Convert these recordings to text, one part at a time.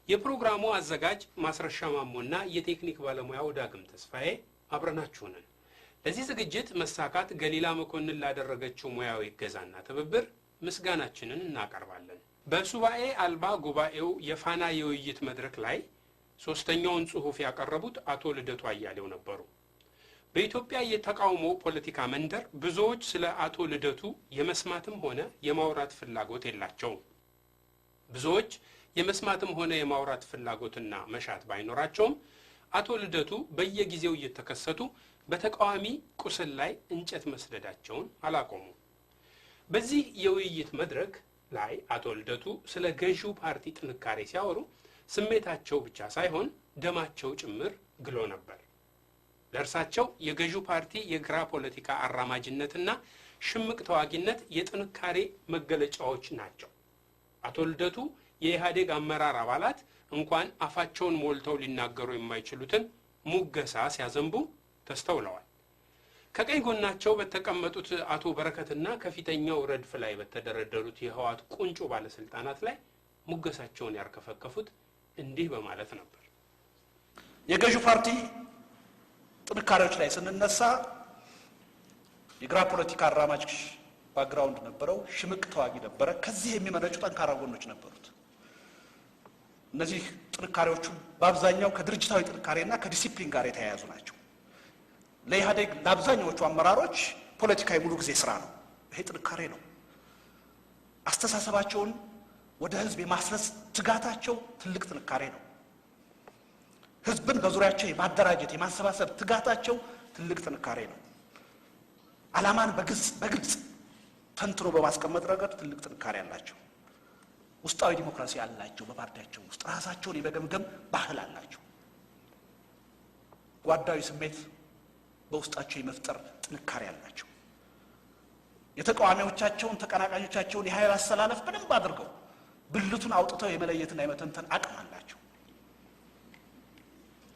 የፕሮግራሙ አዘጋጅ ማስረሻ ማሞና የቴክኒክ ባለሙያው ዳግም ተስፋዬ አብረናችሁ ነን። ለዚህ ዝግጅት መሳካት ገሊላ መኮንን ላደረገችው ሙያዊ እገዛና ትብብር ምስጋናችንን እናቀርባለን። በሱባኤ አልባ ጉባኤው የፋና የውይይት መድረክ ላይ ሶስተኛውን ጽሑፍ ያቀረቡት አቶ ልደቱ አያሌው ነበሩ። በኢትዮጵያ የተቃውሞ ፖለቲካ መንደር ብዙዎች ስለ አቶ ልደቱ የመስማትም ሆነ የማውራት ፍላጎት የላቸውም። ብዙዎች የመስማትም ሆነ የማውራት ፍላጎትና መሻት ባይኖራቸውም አቶ ልደቱ በየጊዜው እየተከሰቱ በተቃዋሚ ቁስል ላይ እንጨት መስደዳቸውን አላቆሙም። በዚህ የውይይት መድረክ ላይ አቶ ልደቱ ስለ ገዢው ፓርቲ ጥንካሬ ሲያወሩ ስሜታቸው ብቻ ሳይሆን ደማቸው ጭምር ግሎ ነበር። ለእርሳቸው የገዢው ፓርቲ የግራ ፖለቲካ አራማጅነትና ሽምቅ ተዋጊነት የጥንካሬ መገለጫዎች ናቸው። አቶ ልደቱ የኢህአዴግ አመራር አባላት እንኳን አፋቸውን ሞልተው ሊናገሩ የማይችሉትን ሙገሳ ሲያዘንቡ ተስተውለዋል። ከቀኝ ጎናቸው በተቀመጡት አቶ በረከትና ከፊተኛው ረድፍ ላይ በተደረደሩት የህዋት ቁንጮ ባለስልጣናት ላይ ሙገሳቸውን ያርከፈከፉት እንዲህ በማለት ነበር። የገዢው ፓርቲ ጥንካሬዎች ላይ ስንነሳ የግራ ፖለቲካ አራማጅ ባክግራውንድ ነበረው፣ ሽምቅ ተዋጊ ነበረ። ከዚህ የሚመነጩ ጠንካራ ጎኖች ነበሩት። እነዚህ ጥንካሬዎቹ በአብዛኛው ከድርጅታዊ ጥንካሬና ከዲሲፕሊን ጋር የተያያዙ ናቸው። ለኢህአዴግ ለአብዛኛዎቹ አመራሮች ፖለቲካዊ ሙሉ ጊዜ ስራ ነው። ይሄ ጥንካሬ ነው። አስተሳሰባቸውን ወደ ህዝብ የማስረጽ ትጋታቸው ትልቅ ጥንካሬ ነው። ህዝብን በዙሪያቸው የማደራጀት የማሰባሰብ ትጋታቸው ትልቅ ጥንካሬ ነው። ዓላማን በግልጽ ተንትኖ በማስቀመጥ ረገድ ትልቅ ጥንካሬ አላቸው። ውስጣዊ ዲሞክራሲ አላቸው። በፓርቲያቸው ውስጥ ራሳቸውን የመገምገም ባህል አላቸው። ጓዳዊ ስሜት በውስጣቸው የመፍጠር ጥንካሬ አላቸው። የተቃዋሚዎቻቸውን ተቀናቃኞቻቸውን የኃይል አሰላለፍ በደንብ አድርገው ብልቱን አውጥተው የመለየትና የመተንተን አቅም አላቸው።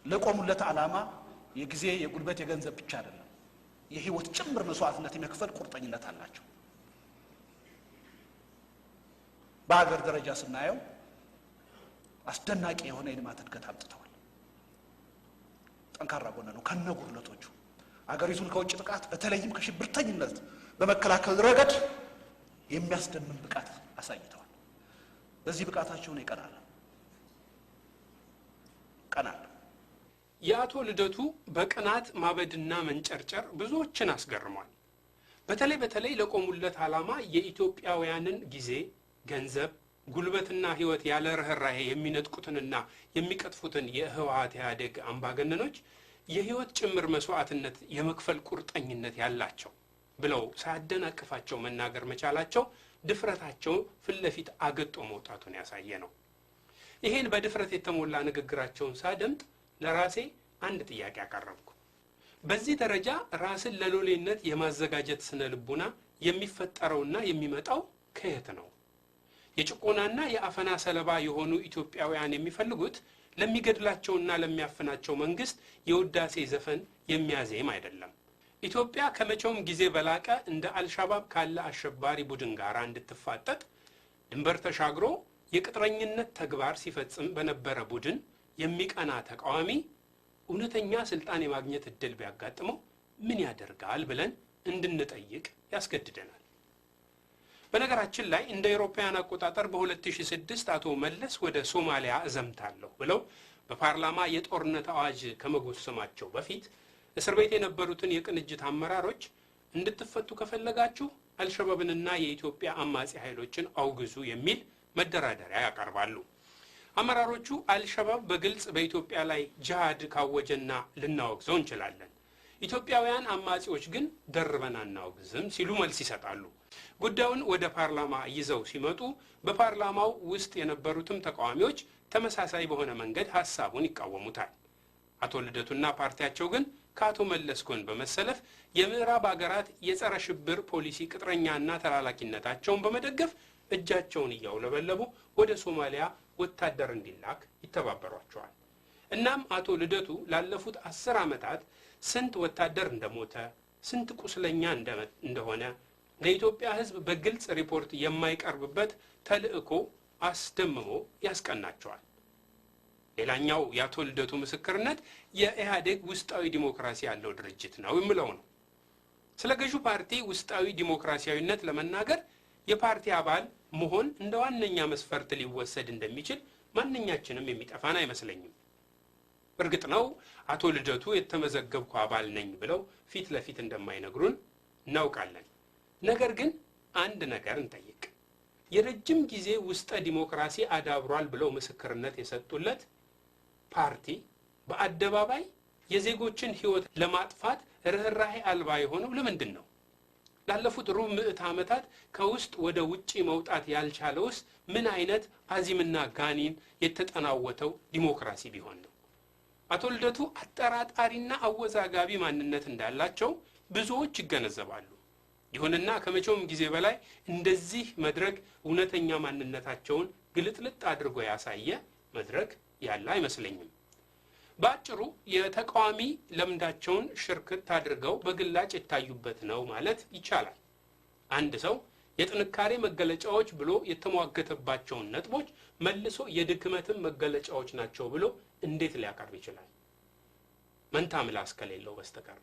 ለቆሙለት ዓላማ የጊዜ የጉልበት የገንዘብ ብቻ አይደለም፣ የህይወት ጭምር መስዋዕትነት የመክፈል ቁርጠኝነት አላቸው። በአገር ደረጃ ስናየው አስደናቂ የሆነ የልማት እድገት አምጥተዋል። ጠንካራ ጎን ነው ከነጉድለቶቹ። አገሪቱን ከውጭ ጥቃት በተለይም ከሽብርተኝነት በመከላከል ረገድ የሚያስደምም ብቃት አሳይተዋል። በዚህ ብቃታቸው ነው ይቀናል። የአቶ ልደቱ በቅናት ማበድና መንጨርጨር ብዙዎችን አስገርሟል። በተለይ ለቆሙለት ዓላማ የኢትዮጵያውያንን ጊዜ፣ ገንዘብ፣ ጉልበትና ህይወት ያለ ርህራሄ የሚነጥቁትንና የሚቀጥፉትን የህወሓት ኢህአዴግ አምባገነኖች የህይወት ጭምር መስዋዕትነት የመክፈል ቁርጠኝነት ያላቸው ብለው ሳያደናቅፋቸው መናገር መቻላቸው ድፍረታቸው ፍለፊት አገጦ መውጣቱን ያሳየ ነው። ይሄን በድፍረት የተሞላ ንግግራቸውን ሳደምጥ ለራሴ አንድ ጥያቄ አቀረብኩ። በዚህ ደረጃ ራስን ለሎሌነት የማዘጋጀት ስነ ልቡና የሚፈጠረውና የሚመጣው ከየት ነው? የጭቆናና የአፈና ሰለባ የሆኑ ኢትዮጵያውያን የሚፈልጉት ለሚገድላቸውና ለሚያፈናቸው መንግስት የውዳሴ ዘፈን የሚያዜም አይደለም። ኢትዮጵያ ከመቼውም ጊዜ በላቀ እንደ አልሻባብ ካለ አሸባሪ ቡድን ጋር እንድትፋጠጥ ድንበር ተሻግሮ የቅጥረኝነት ተግባር ሲፈጽም በነበረ ቡድን የሚቀና ተቃዋሚ እውነተኛ ስልጣን የማግኘት እድል ቢያጋጥመው ምን ያደርጋል ብለን እንድንጠይቅ ያስገድደናል። በነገራችን ላይ እንደ አውሮፓውያን አቆጣጠር በ2006 አቶ መለስ ወደ ሶማሊያ እዘምታለሁ ብለው በፓርላማ የጦርነት አዋጅ ከመጎሰማቸው በፊት እስር ቤት የነበሩትን የቅንጅት አመራሮች እንድትፈቱ ከፈለጋችሁ አልሸባብንና የኢትዮጵያ አማጺ ኃይሎችን አውግዙ የሚል መደራደሪያ ያቀርባሉ። አመራሮቹ አልሸባብ በግልጽ በኢትዮጵያ ላይ ጂሃድ ካወጀና ልናወግዘው እንችላለን፣ ኢትዮጵያውያን አማጺዎች ግን ደርበን አናወግዝም ሲሉ መልስ ይሰጣሉ። ጉዳዩን ወደ ፓርላማ ይዘው ሲመጡ በፓርላማው ውስጥ የነበሩትም ተቃዋሚዎች ተመሳሳይ በሆነ መንገድ ሐሳቡን ይቃወሙታል። አቶ ልደቱና ፓርቲያቸው ግን ከአቶ መለስ ጎን በመሰለፍ የምዕራብ አገራት የጸረ ሽብር ፖሊሲ ቅጥረኛና ተላላኪነታቸውን በመደገፍ እጃቸውን እያውለበለቡ ወደ ሶማሊያ ወታደር እንዲላክ ይተባበሯቸዋል። እናም አቶ ልደቱ ላለፉት 10 ዓመታት ስንት ወታደር እንደሞተ፣ ስንት ቁስለኛ እንደሆነ ለኢትዮጵያ ሕዝብ በግልጽ ሪፖርት የማይቀርብበት ተልእኮ አስደምሞ ያስቀናቸዋል። ሌላኛው የአቶ ልደቱ ምስክርነት የኢህአዴግ ውስጣዊ ዲሞክራሲ ያለው ድርጅት ነው የሚለው ነው። ስለ ገዢው ፓርቲ ውስጣዊ ዲሞክራሲያዊነት ለመናገር የፓርቲ አባል መሆን እንደ ዋነኛ መስፈርት ሊወሰድ እንደሚችል ማንኛችንም የሚጠፋን አይመስለኝም። እርግጥ ነው አቶ ልደቱ የተመዘገብኩ አባል ነኝ ብለው ፊት ለፊት እንደማይነግሩን እናውቃለን። ነገር ግን አንድ ነገር እንጠይቅ። የረጅም ጊዜ ውስጠ ዲሞክራሲ አዳብሯል ብለው ምስክርነት የሰጡለት ፓርቲ በአደባባይ የዜጎችን ህይወት ለማጥፋት ርህራሄ አልባ የሆነው ለምንድን ነው? ላለፉት ሩብ ምዕት ዓመታት ከውስጥ ወደ ውጪ መውጣት ያልቻለውስ ምን አይነት አዚምና ጋኒን የተጠናወተው ዲሞክራሲ ቢሆን ነው? አቶ ልደቱ አጠራጣሪና አወዛጋቢ ማንነት እንዳላቸው ብዙዎች ይገነዘባሉ። ይሁንና ከመቼውም ጊዜ በላይ እንደዚህ መድረክ እውነተኛ ማንነታቸውን ግልጥልጥ አድርጎ ያሳየ መድረክ ያለ አይመስለኝም። በአጭሩ የተቃዋሚ ለምዳቸውን ሽርክት አድርገው በግላጭ የታዩበት ነው ማለት ይቻላል። አንድ ሰው የጥንካሬ መገለጫዎች ብሎ የተሟገተባቸውን ነጥቦች መልሶ የድክመትም መገለጫዎች ናቸው ብሎ እንዴት ሊያቀርብ ይችላል? መንታ ምላስ ከሌለው በስተቀር